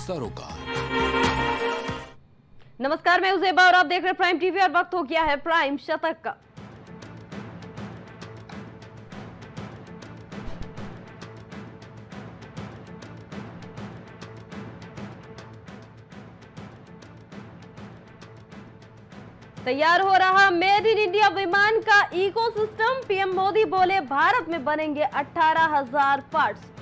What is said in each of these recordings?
सरोकार। नमस्कार, मैं उजेबा और आप देख रहे हैं प्राइम टीवी और वक्त हो गया है प्राइम शतक का। तैयार हो रहा मेड इन इंडिया विमान का इकोसिस्टम। पीएम मोदी बोले भारत में बनेंगे 18,000 पार्ट्स।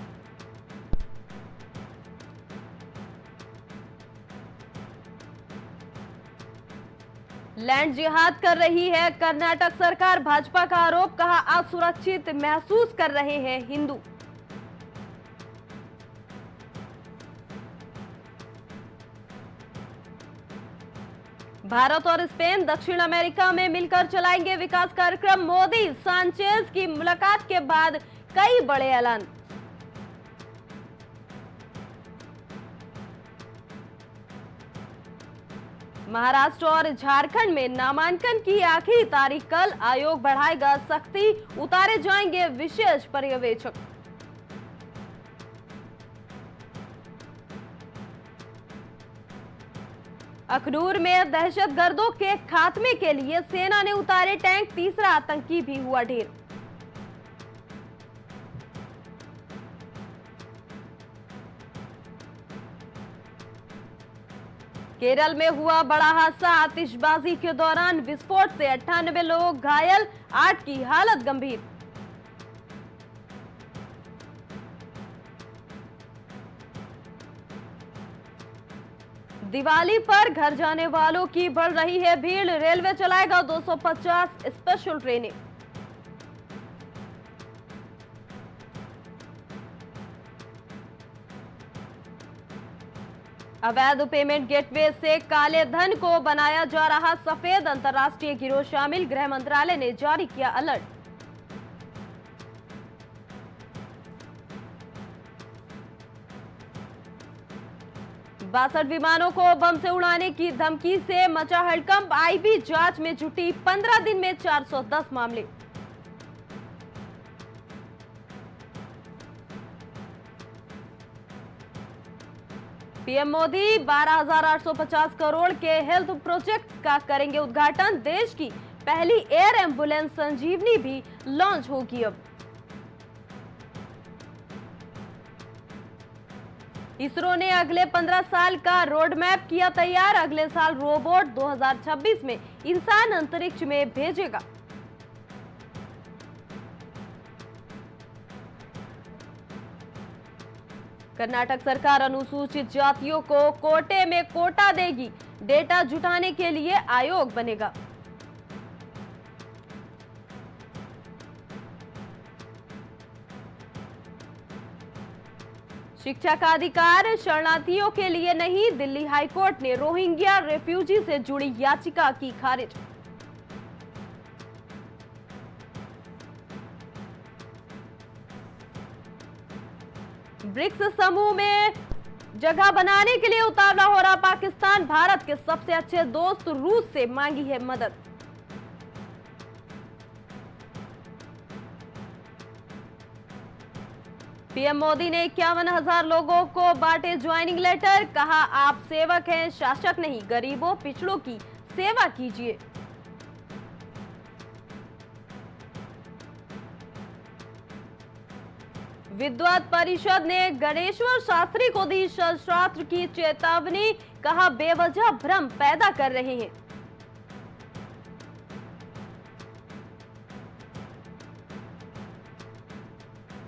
लैंड जिहाद कर रही है कर्नाटक सरकार, भाजपा का आरोप। कहा असुरक्षित महसूस कर रहे हैं हिंदू। भारत और स्पेन दक्षिण अमेरिका में मिलकर चलाएंगे विकास कार्यक्रम। मोदी सांचेज की मुलाकात के बाद कई बड़े ऐलान। महाराष्ट्र और झारखंड में नामांकन की आखिरी तारीख कल। आयोग बढ़ाएगा सख्ती, उतारे जाएंगे विशेष पर्यवेक्षक। अखनूर में दहशतगर्दों के खात्मे के लिए सेना ने उतारे टैंक। तीसरा आतंकी भी हुआ ढेर। केरल में हुआ बड़ा हादसा। आतिशबाजी के दौरान विस्फोट से 98 लोग घायल, 8 की हालत गंभीर। दिवाली पर घर जाने वालों की बढ़ रही है भीड़। रेलवे चलाएगा 250 स्पेशल ट्रेनें। अवैध पेमेंट गेटवे से काले धन को बनाया जा रहा सफेद। अंतर्राष्ट्रीय गिरोह शामिल, गृह मंत्रालय ने जारी किया अलर्ट। बासठ विमानों को बम से उड़ाने की धमकी से मचा हड़कंप। आईबी जांच में जुटी, 15 दिन में 410 मामले। पीएम मोदी 12,850 करोड़ के हेल्थ प्रोजेक्ट का करेंगे उद्घाटन। देश की पहली एयर एम्बुलेंस संजीवनी भी लॉन्च होगी अब। इसरो ने अगले 15 साल का रोड मैप किया तैयार। अगले साल रोबोट 2026 में इंसान अंतरिक्ष में भेजेगा। कर्नाटक सरकार अनुसूचित जातियों को कोटे में कोटा देगी। डेटा जुटाने के लिए आयोग बनेगा। शिक्षा का अधिकार शरणार्थियों के लिए नहीं। दिल्ली हाईकोर्ट ने रोहिंग्या रेफ्यूजी से जुड़ी याचिका की खारिज। ब्रिक्स समूह में जगह बनाने के लिए उतावला हो रहा पाकिस्तान। भारत के सबसे अच्छे दोस्त रूस से मांगी है मदद। पीएम मोदी ने 51,000 लोगों को बांटे ज्वाइनिंग लेटर। कहा आप सेवक हैं, शासक नहीं। गरीबों पिछड़ों की सेवा कीजिए। विद्वत परिषद ने गणेश्वर शास्त्री को दी शस्त्रास्त्र की चेतावनी। कहा बेवजह भ्रम पैदा कर रहे हैं।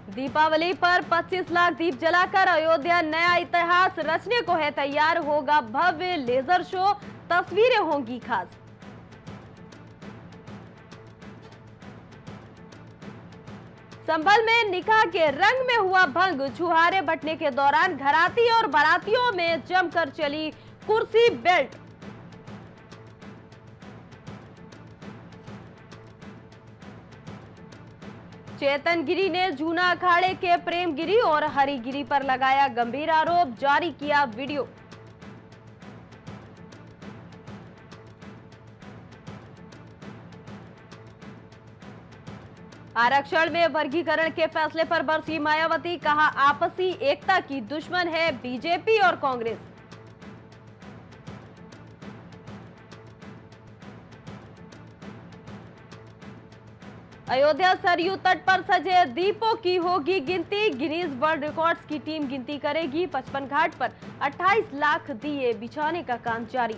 दीपावली पर 25 लाख दीप जलाकर अयोध्या नया इतिहास रचने को है तैयार। होगा भव्य लेजर शो, तस्वीरें होंगी खास। संभल में निकाह के रंग में हुआ भंग। छुहारे बंटने के दौरान घराती और बारातियों में जमकर चली कुर्सी बेल्ट। चेतन गिरी ने जूना अखाड़े के प्रेम गिरी और हरि गिरी पर लगाया गंभीर आरोप। जारी किया वीडियो। आरक्षण में वर्गीकरण के फैसले पर बरसी मायावती, कहा आपसी एकता की दुश्मन है बीजेपी और कांग्रेस। अयोध्या सरयू तट पर सजे दीपों की होगी गिनती, गिनीज वर्ल्ड रिकॉर्ड्स की टीम गिनती करेगी। 55 घाट पर 28 लाख दिए बिछाने का काम जारी।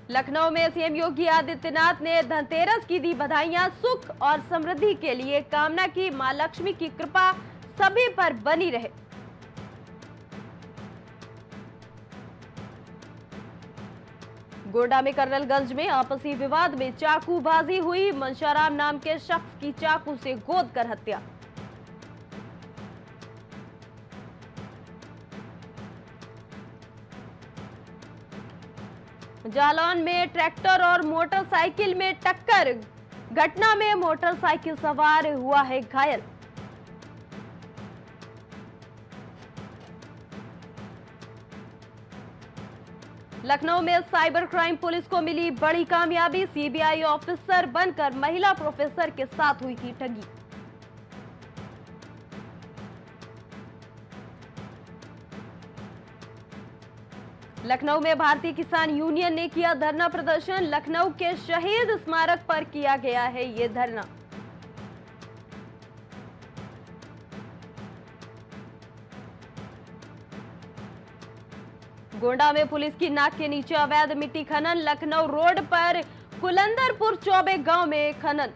लखनऊ में सीएम योगी आदित्यनाथ ने धनतेरस की दी बधाइयां, सुख और समृद्धि के लिए कामना की। मां लक्ष्मी की कृपा सभी पर बनी रहे। गोड्डा में कर्नलगंज में आपसी विवाद में चाकूबाजी हुई, मनशाराम नाम के शख्स की चाकू से गोद कर हत्या। जालौन में ट्रैक्टर और मोटरसाइकिल में टक्कर, घटना में मोटरसाइकिल सवार हुआ है घायल। लखनऊ में साइबर क्राइम पुलिस को मिली बड़ी कामयाबी, सीबीआई ऑफिसर बनकर महिला प्रोफेसर के साथ हुई थी ठगी। लखनऊ में भारतीय किसान यूनियन ने किया धरना प्रदर्शन, लखनऊ के शहीद स्मारक पर किया गया है ये धरना। गोंडा में पुलिस की नाक के नीचे अवैध मिट्टी खनन, लखनऊ रोड पर कुलंदरपुर चौबे गांव में खनन।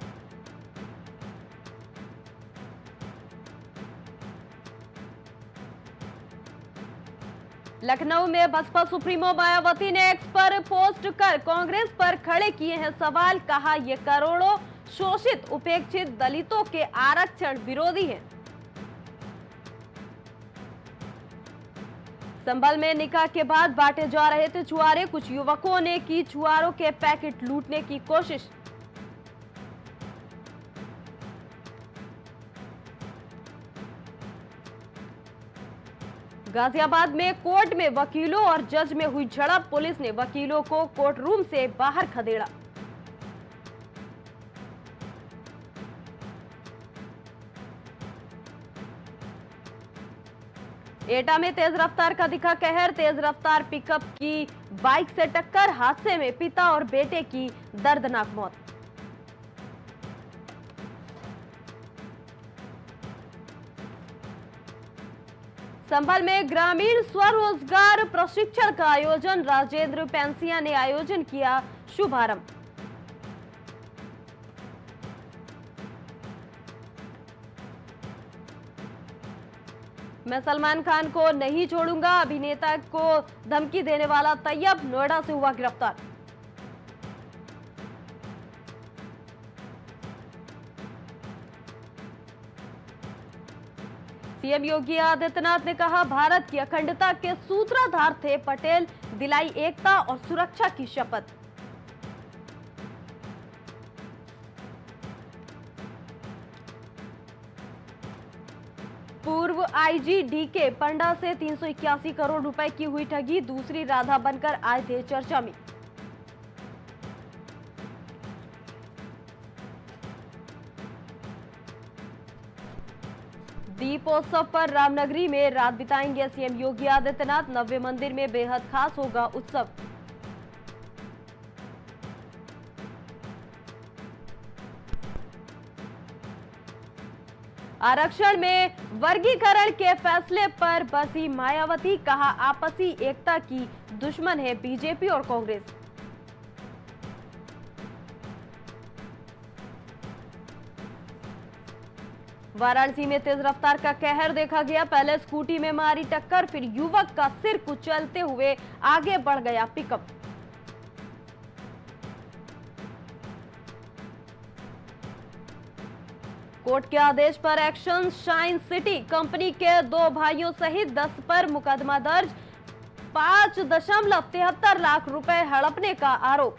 लखनऊ में बसपा सुप्रीमो मायावती ने एक्स पर पोस्ट कर कांग्रेस पर खड़े किए हैं सवाल, कहा ये करोड़ों शोषित उपेक्षित दलितों के आरक्षण विरोधी हैं। संभल में निकाह के बाद बांटे जा रहे थे छुआरे, कुछ युवकों ने की छुआरों के पैकेट लूटने की कोशिश। गाजियाबाद में कोर्ट में वकीलों और जज में हुई झड़प, पुलिस ने वकीलों को कोर्ट रूम से बाहर खदेड़ा। एटा में तेज रफ्तार का दिखा कहर, तेज रफ्तार पिकअप की बाइक से टक्कर, हादसे में पिता और बेटे की दर्दनाक मौत। संभल में ग्रामीण स्वरोजगार प्रशिक्षण का आयोजन, राजेंद्र पेंसिया ने आयोजन किया शुभारंभ। मैं सलमान खान को नहीं छोड़ूंगा, अभिनेता को धमकी देने वाला तैयब नोएडा से हुआ गिरफ्तार। सीएम योगी आदित्यनाथ ने कहा भारत की अखंडता के सूत्रधार थे पटेल, दिलाई एकता और सुरक्षा की शपथ। पूर्व आईजी डीके पंडा से 381 करोड़ रुपए की हुई ठगी, दूसरी राधा बनकर आए थे चर्चा में। दीपोत्सव पर रामनगरी में रात बिताएंगे सीएम योगी आदित्यनाथ, नव्य मंदिर में बेहद खास होगा उत्सव। आरक्षण में वर्गीकरण के फैसले पर बरसी मायावती, कहा आपसी एकता की दुश्मन है बीजेपी और कांग्रेस। वाराणसी में तेज रफ्तार का कहर देखा गया, पहले स्कूटी में मारी टक्कर, फिर युवक का सिर कुचलते हुए आगे बढ़ गया पिकअप। कोर्ट के आदेश पर एक्शन, शाइन सिटी कंपनी के 2 भाइयों सहित 10 पर मुकदमा दर्ज, 5.73 लाख रुपए हड़पने का आरोप।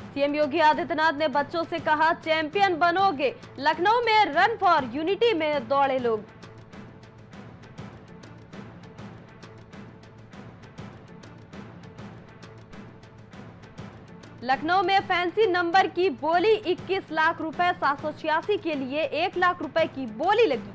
सीएम योगी आदित्यनाथ ने बच्चों से कहा चैंपियन बनोगे, लखनऊ में रन फॉर यूनिटी में दौड़े लोग। लखनऊ में फैंसी नंबर की बोली 21 लाख रुपए, 786 के लिए 1 लाख रुपए की बोली लगी।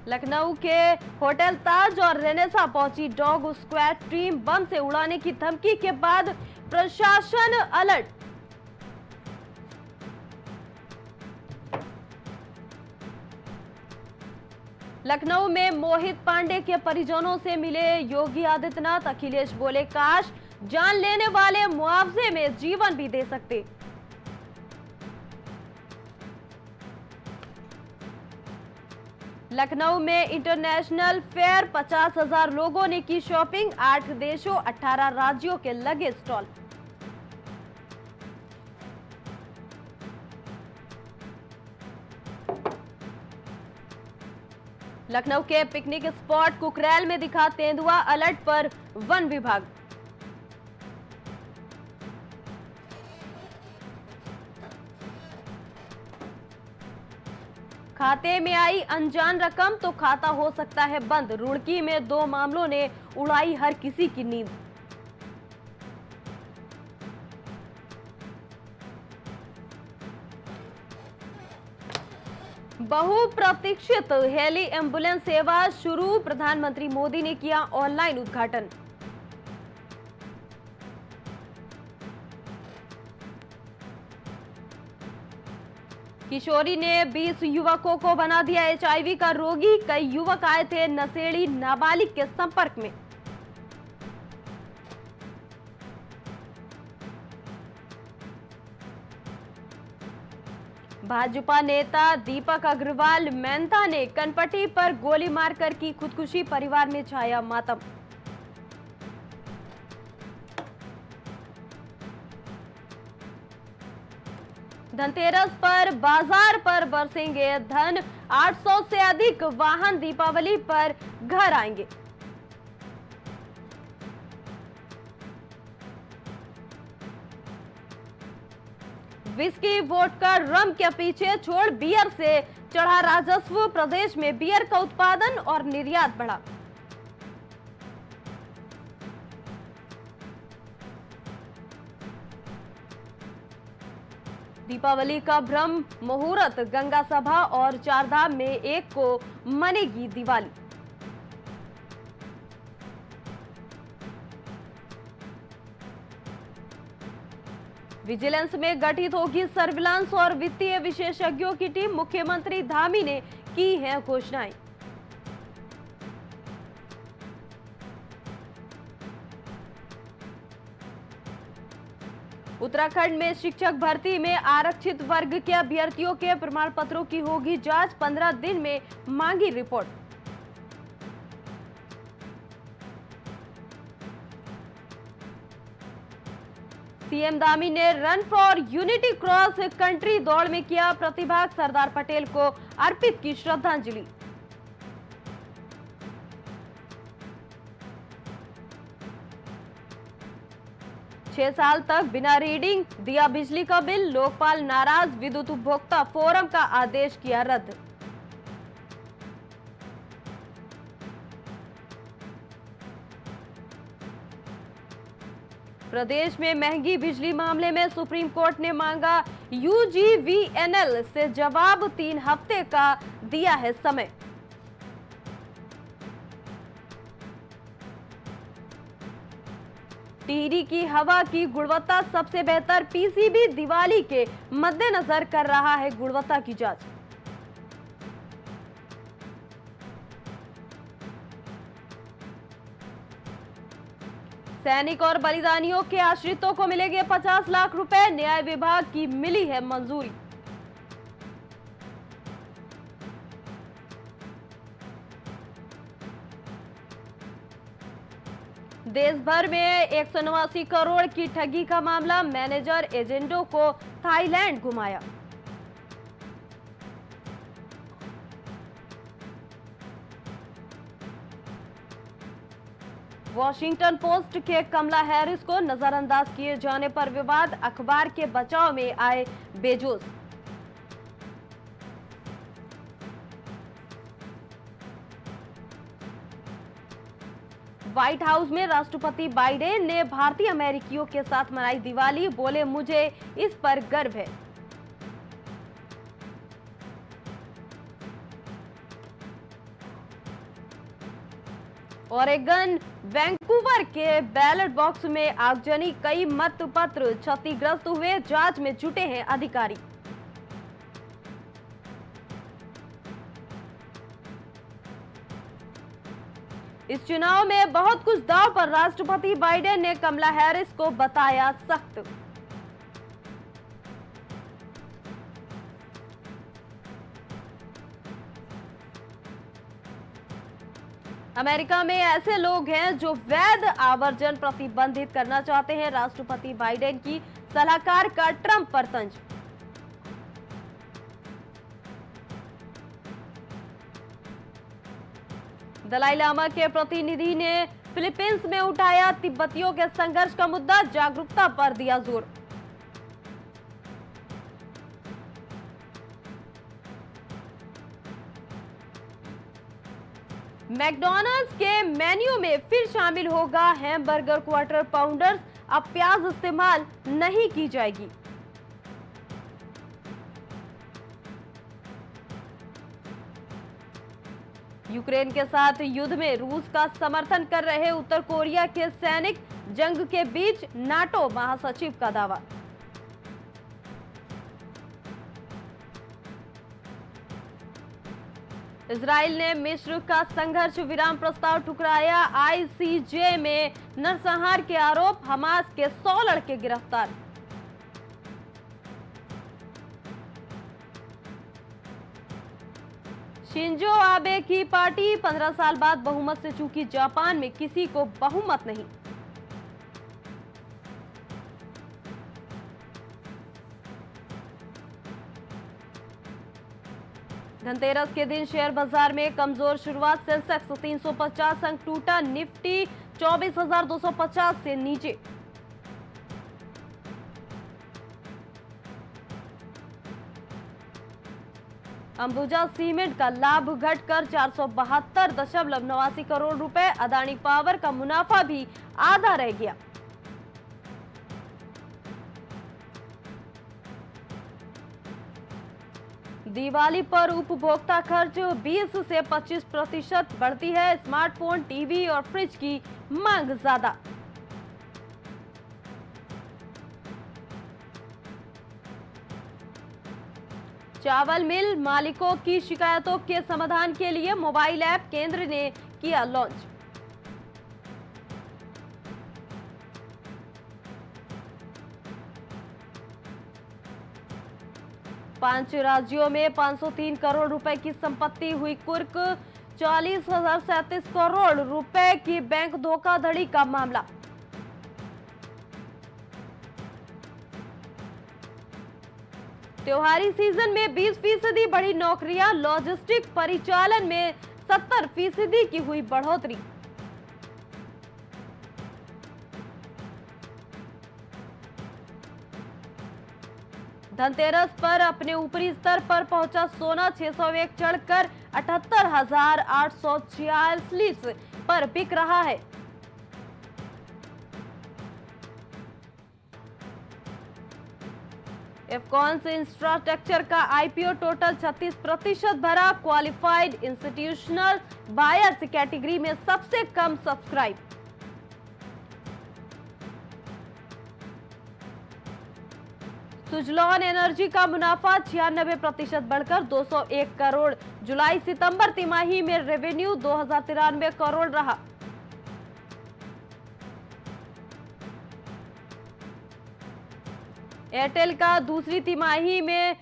लखनऊ के होटल ताज और रेनेसा पहुंची डॉग स्क्वाड टीम, बम से उड़ाने की धमकी के बाद प्रशासन अलर्ट। लखनऊ में मोहित पांडे के परिजनों से मिले योगी आदित्यनाथ। अखिलेश बोले काश जान लेने वाले मुआवजे में जीवन भी दे सकते। लखनऊ में इंटरनेशनल फेयर, 50,000 लोगों ने की शॉपिंग। 8 देशों 18 राज्यों के लगे स्टॉल। लखनऊ के पिकनिक स्पॉट कुकरेल में दिखा तेंदुआ, अलर्ट पर वन विभाग। खाते में आई अनजान रकम तो खाता हो सकता है बंद। रुड़की में 2 मामलों ने उड़ाई हर किसी की नींद। बहुप्रतीक्षित हेली एम्बुलेंस सेवा शुरू, प्रधानमंत्री मोदी ने किया ऑनलाइन उद्घाटन। किशोरी ने 20 युवकों को बना दिया HIV का रोगी। कई युवक आए थे नशेड़ी नाबालिग के संपर्क में। भाजपा नेता दीपक अग्रवाल मेहता ने कनपट्टी पर गोली मारकर की खुदकुशी, परिवार में छाया मातम। धनतेरस पर बाजार पर बरसेंगे धन, 800 से अधिक वाहन दीपावली पर घर आएंगे। विस्की, वोडका, रम के पीछे छोड़ बियर से चढ़ा राजस्व। प्रदेश में बियर का उत्पादन और निर्यात बढ़ा। दीपावली का ब्रह्म मुहूर्त, गंगा सभा और चारधाम में एक को मनेगी दिवाली। विजिलेंस में गठित होगी सर्विलांस और वित्तीय विशेषज्ञों की टीम। मुख्यमंत्री धामी ने की हैं घोषणाएं। उत्तराखंड में शिक्षक भर्ती में आरक्षित वर्ग के अभ्यर्थियों के प्रमाण पत्रों की होगी जांच, 15 दिन में मांगी रिपोर्ट। सीएम धामी ने run for unity cross country दौड़ में किया प्रतिभाग, सरदार पटेल को अर्पित की श्रद्धांजलि। छह साल तक बिना रीडिंग दिया बिजली का बिल, लोकपाल नाराज, विद्युत उपभोक्ता फोरम का आदेश किया रद्द। प्रदेश में महंगी बिजली मामले में सुप्रीम कोर्ट ने मांगा यूजीवीएनएल से जवाब, 3 हफ्ते का दिया है समय। टिहरी की हवा की गुणवत्ता सबसे बेहतर, पीसीबी दिवाली के मद्देनजर कर रहा है गुणवत्ता की जांच। सैनिक और बलिदानियों के आश्रितों को मिलेंगे 50 लाख रुपए, न्याय विभाग की मिली है मंजूरी। देश भर में 189 करोड़ की ठगी का मामला, मैनेजर एजेंटों को थाईलैंड घुमाया। वॉशिंगटन पोस्ट के कमला हैरिस को नजरअंदाज किए जाने पर विवाद, अखबार के बचाव में आए बेजोस। व्हाइट हाउस में राष्ट्रपति बाइडेन ने भारतीय अमेरिकियों के साथ मनाई दिवाली, बोले मुझे इस पर गर्व है। ओरेगन वैंकूवर के बैलेट बॉक्स में आगजनी, कई मतपत्र क्षतिग्रस्त हुए, जांच में जुटे हैं अधिकारी। इस चुनाव में बहुत कुछ दांव पर, राष्ट्रपति बाइडेन ने कमला हैरिस को बताया सख्त। अमेरिका में ऐसे लोग हैं जो वैध आवर्जन प्रतिबंधित करना चाहते हैं, राष्ट्रपति बाइडेन की सलाहकार का ट्रंप पर तंज। दलाई लामा के प्रतिनिधि ने फिलीपींस में उठाया तिब्बतियों के संघर्ष का मुद्दा, जागरूकता पर दिया जोर। मैकडॉनल्ड्स के मेन्यू में फिर शामिल होगा हैमबर्गर क्वार्टर पाउंडर्स, अब प्याज इस्तेमाल नहीं की जाएगी। यूक्रेन के साथ युद्ध में रूस का समर्थन कर रहे उत्तर कोरिया के सैनिक, जंग के बीच नाटो महासचिव का दावा। इजराइल ने मिस्र का संघर्ष विराम प्रस्ताव ठुकराया, आईसीजे में नरसंहार के आरोप, हमास के 100 लड़के गिरफ्तार। शिंजो आबे की पार्टी 15 साल बाद बहुमत से चूकी, जापान में किसी को बहुमत नहीं। धनतेरस के दिन शेयर बाजार में कमजोर शुरुआत, सेंसेक्स 350 अंक टूटा, निफ्टी 24,250 से नीचे। अंबुजा सीमेंट का लाभ घटकर 472.89 करोड़ रुपए, अदानी पावर का मुनाफा भी आधा रह गया। दिवाली पर उपभोक्ता खर्च 20 से 25% बढ़ती है, स्मार्टफोन, टीवी और फ्रिज की मांग ज्यादा। चावल मिल मालिकों की शिकायतों के समाधान के लिए मोबाइल ऐप केंद्र ने किया लॉन्च। पांच राज्यों में 503 करोड़ रुपए की संपत्ति हुई कुर्क, 40,037 करोड़ रुपए की बैंक धोखाधड़ी का मामला। त्योहारी सीजन में 20% बढ़ी नौकरियां, लॉजिस्टिक परिचालन में 70% की हुई बढ़ोतरी। धनतेरस पर अपने ऊपरी स्तर पर पहुंचा सोना, 601 चढ़कर 78,846 पर बिक रहा है। इफकॉन्स इंफ्रास्ट्रक्चर का आईपीओ टोटल 36% भरा, क्वालिफाइड इंस्टीट्यूशनल बायर्स कैटेगरी में सबसे कम सब्सक्राइब। सुजलॉन एनर्जी का मुनाफा 96% बढ़कर 201 करोड़, जुलाई सितंबर तिमाही में रेवेन्यू 2093 करोड़ रहा। एयरटेल का दूसरी तिमाही में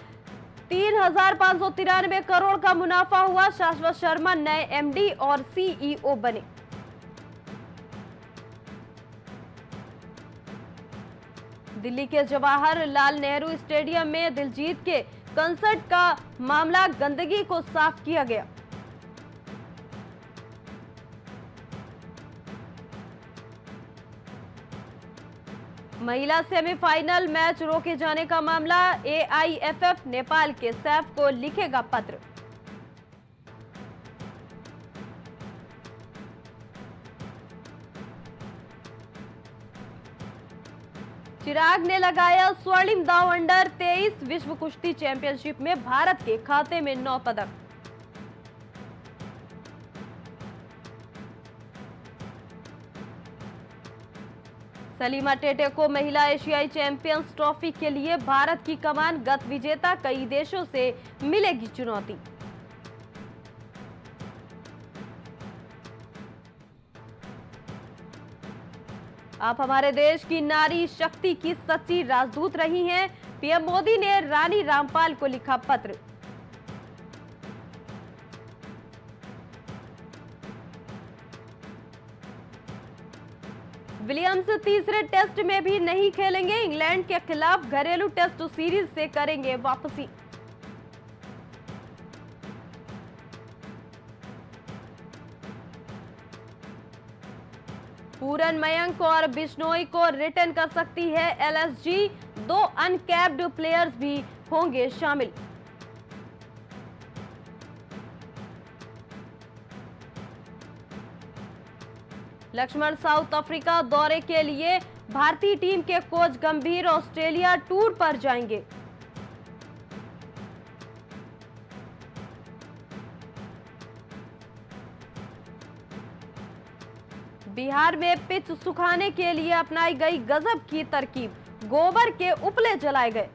3,593 करोड़ का मुनाफा हुआ, शाश्वत शर्मा नए एमडी और सीईओ बने। दिल्ली के जवाहरलाल नेहरू स्टेडियम में दिलजीत के कंसर्ट का मामला, गंदगी को साफ किया गया। महिला सेमीफाइनल मैच रोके जाने का मामला, एआईएफएफ नेपाल के सैफ को लिखेगा पत्र। चिराग ने लगाया स्वर्णिम दांव। अंडर 23 विश्व कुश्ती चैंपियनशिप में भारत के खाते में 9 पदक। सलीमा टेटे को महिला एशियाई चैंपियंस ट्रॉफी के लिए भारत की कमान। गत विजेता कई देशों से मिलेगी चुनौती। आप हमारे देश की नारी शक्ति की सच्ची राजदूत रही हैं। पीएम मोदी ने रानी रामपाल को लिखा पत्र। विलियम्स तीसरे टेस्ट में भी नहीं खेलेंगे। इंग्लैंड के खिलाफ घरेलू टेस्ट सीरीज से करेंगे वापसी। पूरन, मयंक और बिश्नोई को रिटर्न कर सकती है एलएसजी। 2 अनकैप्ड प्लेयर्स भी होंगे शामिल। लक्ष्मण साउथ अफ्रीका दौरे के लिए भारतीय टीम के कोच गंभीर ऑस्ट्रेलिया टूर पर जाएंगे। बिहार में पिच सुखाने के लिए अपनाई गई गजब की तरकीब। गोबर के उपले जलाए गए।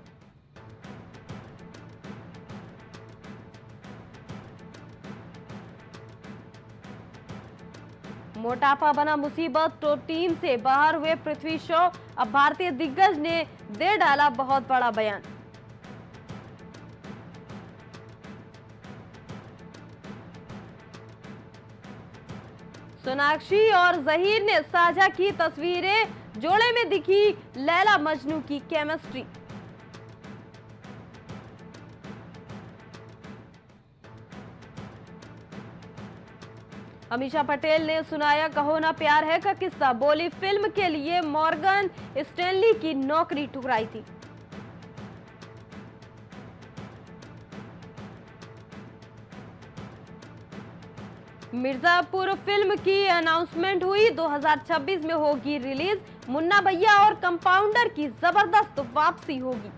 मोटापा बना मुसीबत, तो टीम से बाहर हुए पृथ्वी शॉ। अब भारतीय दिग्गज ने दे डाला बहुत बड़ा बयान। सोनाक्षी और जहीर ने साझा की तस्वीरें। जोड़े में दिखी लैला मजनू की केमिस्ट्री। अमीषा पटेल ने सुनाया कहो ना प्यार है का किस्सा। बोली फिल्म के लिए मॉर्गन स्टैनली की नौकरी ठुकराई थी। मिर्जापुर फिल्म की अनाउंसमेंट हुई। 2026 में होगी रिलीज। मुन्ना भैया और कंपाउंडर की जबरदस्त वापसी होगी।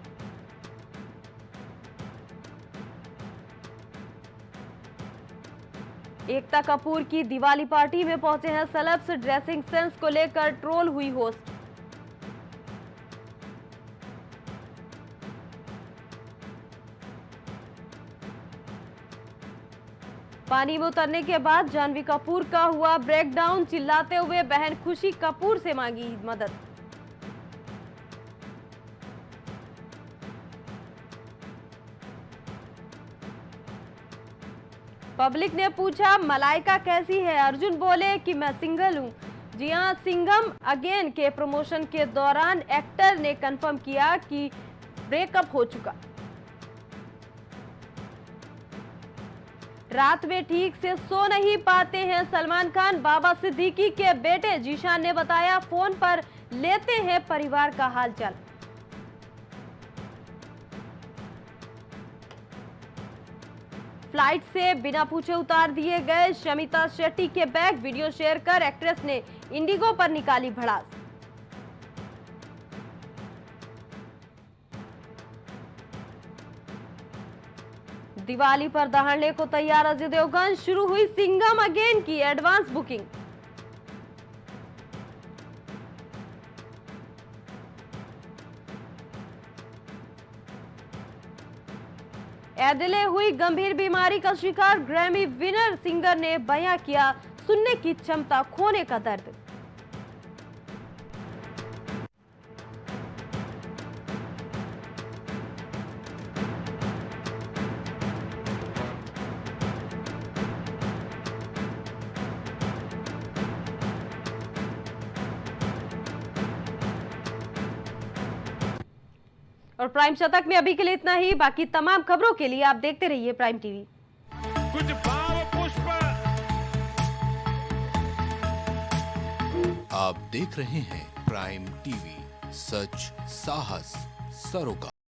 एकता कपूर की दिवाली पार्टी में पहुंचे हैं सेलेब्स। ड्रेसिंग सेंस को लेकर ट्रोल हुई होस्ट। पानी में उतरने के बाद जाह्नवी कपूर का हुआ ब्रेकडाउन। चिल्लाते हुए बहन खुशी कपूर से मांगी मदद। पब्लिक ने पूछा मलाइका कैसी है। अर्जुन बोले कि मैं सिंगल हूं। जी हां, सिंघम अगेन के प्रमोशन के दौरान एक्टर ने कंफर्म किया कि ब्रेकअप हो चुका। रात में ठीक से सो नहीं पाते हैं सलमान खान। बाबा सिद्दीकी के बेटे जीशान ने बताया फोन पर लेते हैं परिवार का हालचाल। फ्लाइट से बिना पूछे उतार दिए गए शमिता शेट्टी के बैग। वीडियो शेयर कर एक्ट्रेस ने इंडिगो पर निकाली भड़ास। दिवाली पर दहाड़ने को तैयार अजय देवगन। शुरू हुई सिंघम अगेन की एडवांस बुकिंग। एडले हुई गंभीर बीमारी का शिकार। ग्रैमी विनर सिंगर ने बयां किया सुनने की क्षमता खोने का दर्द। और प्राइम शतक में अभी के लिए इतना ही। बाकी तमाम खबरों के लिए आप देखते रहिए प्राइम टीवी। कुछ भाव पुष्प। आप देख रहे हैं प्राइम टीवी, सच साहस सरोकार।